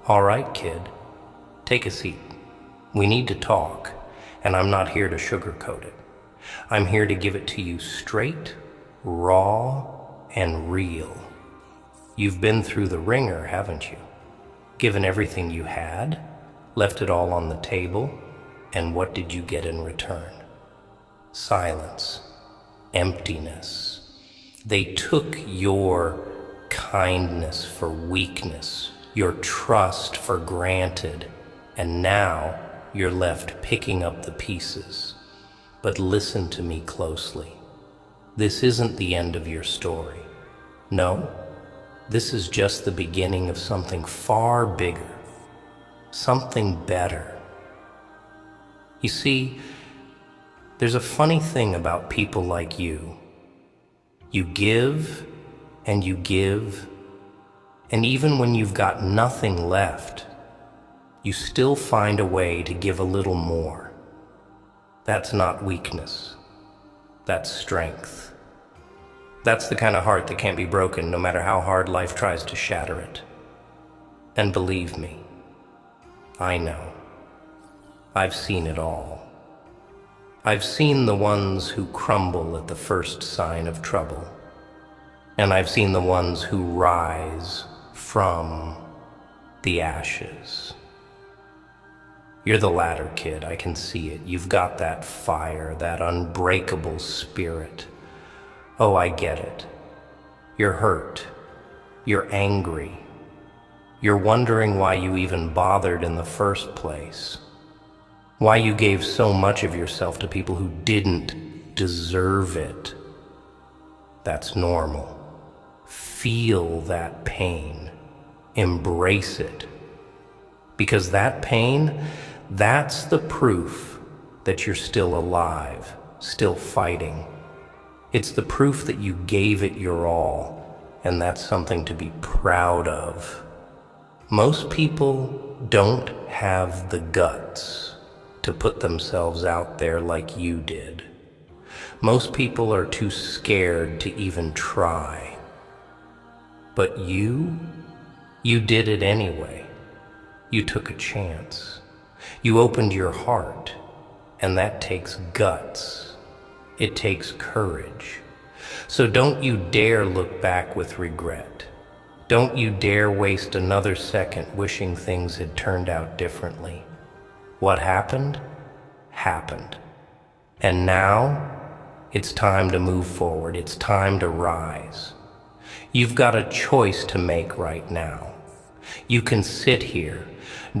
All right, kid, take a seat. We need to talk, and I'm not here to sugarcoat it. I'm here to give it to you straight, raw, and real. You've been through the ringer, haven't you? Given everything you had, left it all on the table, and what did you get in return? Silence, emptiness. They took your kindness for weakness, your trust for granted, and now you're left picking up the pieces. But listen to me closely. This isn't the end of your story. No, this is just the beginning of something far bigger, something better. You see, there's a funny thing about people like you. You give, and even when you've got nothing left, you still find a way to give a little more. That's not weakness. That's strength. That's the kind of heart that can't be broken no matter how hard life tries to shatter it. And believe me, I know. I've seen it all. I've seen the ones who crumble at the first sign of trouble. And I've seen the ones who rise from the ashes. You're the latter, kid. I can see it. You've got that fire, that unbreakable spirit. Oh, I get it. You're hurt. You're angry. You're wondering why you even bothered in the first place. Why you gave so much of yourself to people who didn't deserve it. That's normal. Feel that pain. Embrace it. Because that pain, that's the proof that you're still alive, still fighting. It's the proof that you gave it your all, and that's something to be proud of. Most people don't have the guts to put themselves out there like you did. Most people are too scared to even try. But you did it anyway. You took a chance. You opened your heart, and that takes guts. It takes courage. So don't you dare look back with regret. Don't you dare waste another second wishing things had turned out differently. What happened, happened. And now, it's time to move forward. It's time to rise. You've got a choice to make right now. You can sit here,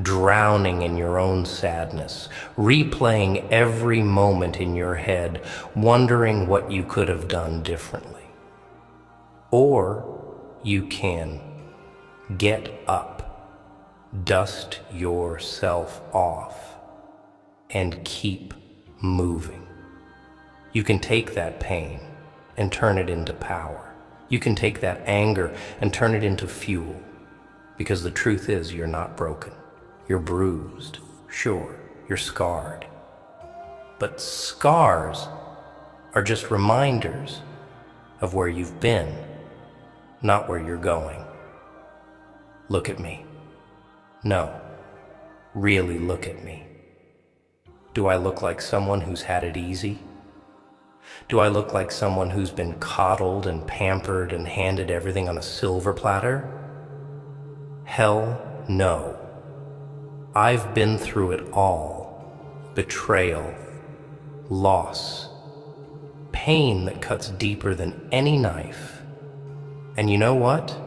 drowning in your own sadness, replaying every moment in your head, wondering what you could have done differently. Or you can get up, dust yourself off, and keep moving. You can take that pain and turn it into power. You can take that anger and turn it into fuel. Because the truth is, you're not broken. You're bruised. Sure, you're scarred. But scars are just reminders of where you've been, not where you're going. Look at me. No, really look at me. Do I look like someone who's had it easy? Do I look like someone who's been coddled and pampered and handed everything on a silver platter? Hell no. I've been through it all. Betrayal, loss, pain that cuts deeper than any knife. And you know what?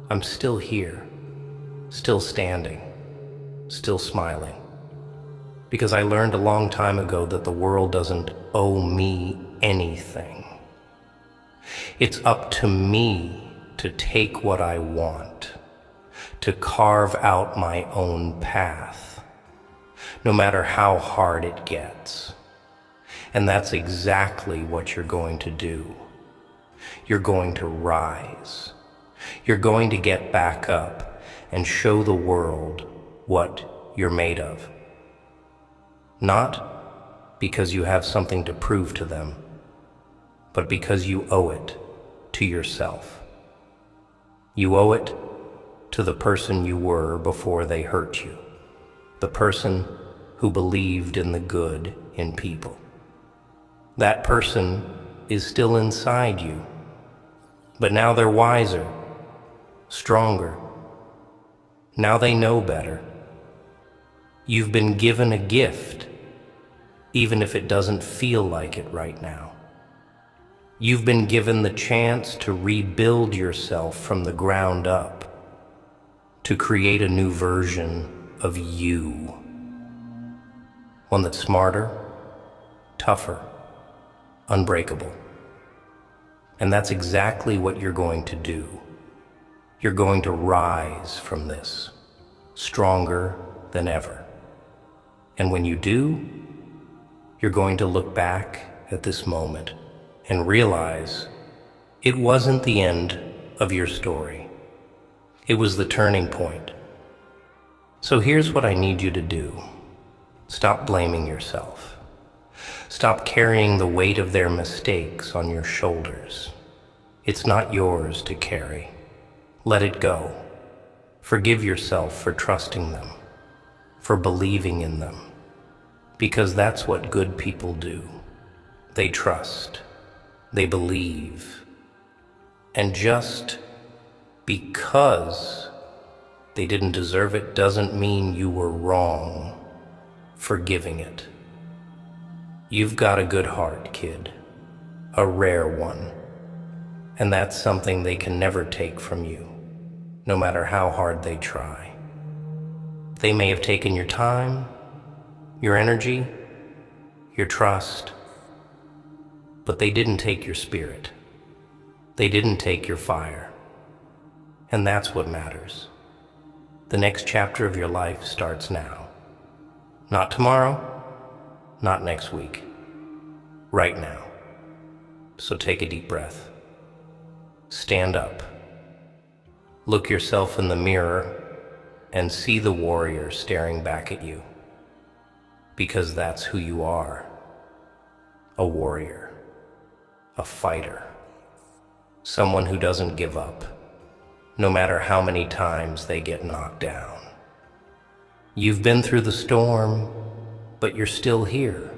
I'm still here, still standing, still smiling. Because I learned a long time ago that the world doesn't owe me anything. It's up to me to take what I want, to carve out my own path, no matter how hard it gets. And that's exactly what you're going to do. You're going to rise. You're going to get back up and show the world what you're made of. Not because you have something to prove to them, but because you owe it to yourself. You owe it to the person you were before they hurt you, the person who believed in the good in people. That person is still inside you, but now they're wiser, stronger. Now they know better. You've been given a gift, even if it doesn't feel like it right now. You've been given the chance to rebuild yourself from the ground up, to create a new version of you. One that's smarter, tougher, unbreakable. And that's exactly what you're going to do. You're going to rise from this, stronger than ever. And when you do, you're going to look back at this moment and realize it wasn't the end of your story. It was the turning point. So here's what I need you to do. Stop blaming yourself. Stop carrying the weight of their mistakes on your shoulders. It's not yours to carry. Let it go. Forgive yourself for trusting them, for believing in them, because that's what good people do. They trust, they believe, and just because they didn't deserve it doesn't mean you were wrong for giving it. You've got a good heart, kid, a rare one, and that's something they can never take from you, no matter how hard they try. They may have taken your time, your energy, your trust, but they didn't take your spirit. They didn't take your fire. And that's what matters. The next chapter of your life starts now. Not tomorrow, not next week. Right now. So take a deep breath. Stand up. Look yourself in the mirror and see the warrior staring back at you. Because that's who you are. A warrior. A fighter. Someone who doesn't give up, no matter how many times they get knocked down. You've been through the storm, but you're still here.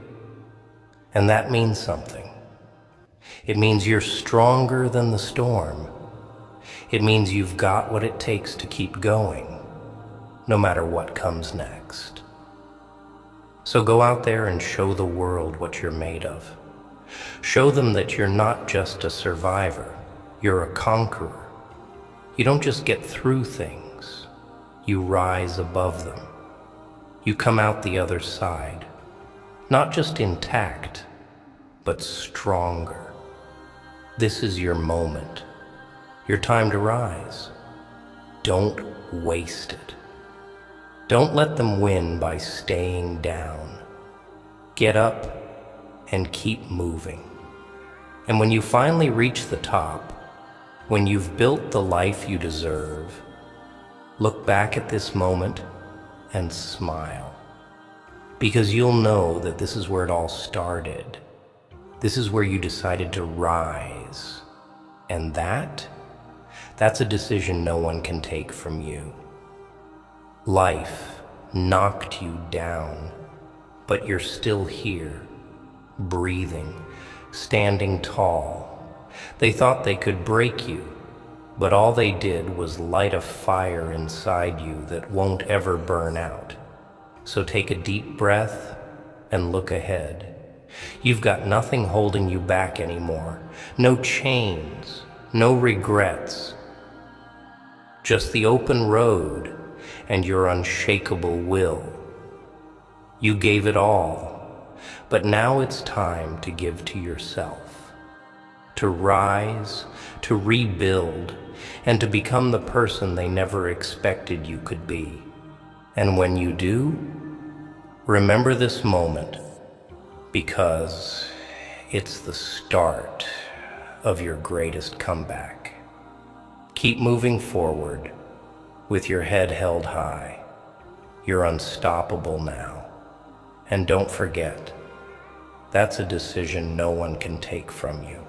And that means something. It means you're stronger than the storm. It means you've got what it takes to keep going, no matter what comes next. So go out there and show the world what you're made of. Show them that you're not just a survivor, you're a conqueror. You don't just get through things, you rise above them. You come out the other side, not just intact, but stronger. This is your moment, your time to rise. Don't waste it. Don't let them win by staying down. Get up and keep moving. And when you finally reach the top, when you've built the life you deserve, look back at this moment and smile. Because you'll know that this is where it all started. This is where you decided to rise. And that's a decision no one can take from you. Life knocked you down, but you're still here, breathing, standing tall. They thought they could break you, but all they did was light a fire inside you that won't ever burn out. So take a deep breath and look ahead. You've got nothing holding you back anymore. No chains, no regrets. Just the open road and your unshakable will. You gave it all, but now it's time to give to yourself. To rise, to rebuild, and to become the person they never expected you could be. And when you do, remember this moment, because it's the start of your greatest comeback. Keep moving forward with your head held high. You're unstoppable now. And don't forget, that's a decision no one can take from you.